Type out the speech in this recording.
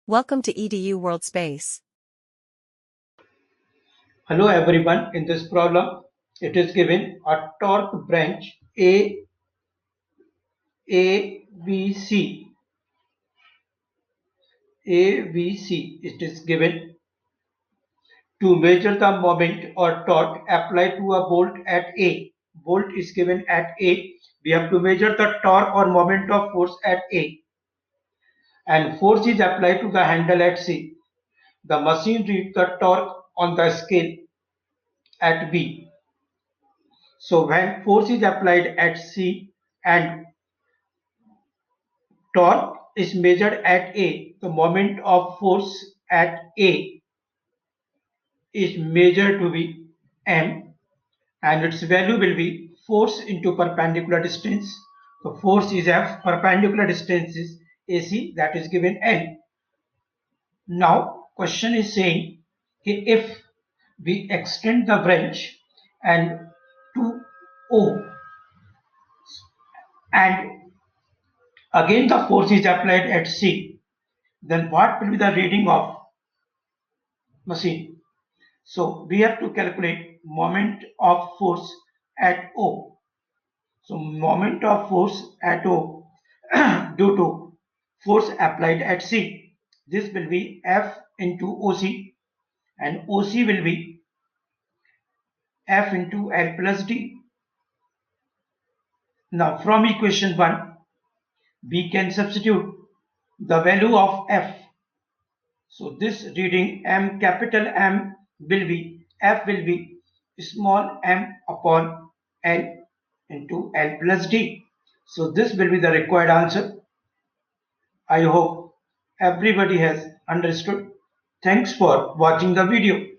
Welcome to EDU World Space. Hello everyone, in this problem it is given a torque branch ABC. It is given to measure the moment or torque applied to a bolt at A. Bolt is given at A. We have to measure the torque or moment of force at A, and force is applied to the handle at C. The machine reads the torque on the scale at B. So when force is applied at C and torque is measured at A, the moment of force at A is measured to be M, and its value will be force into perpendicular distance. So force is F, perpendicular distance is AC, that is given N. Now question is saying if we extend the branch and to O, and again the force is applied at C, then what will be the reading of machine? So we have to calculate moment of force at O. So moment of force at O due to force applied at C. This will be F into OC, and OC will be F into L plus D. Now from equation 1, we can substitute the value of F. So this reading M, capital M will be, F will be small m upon L into L plus D. So this will be the required answer. I hope everybody has understood. Thanks for watching the video.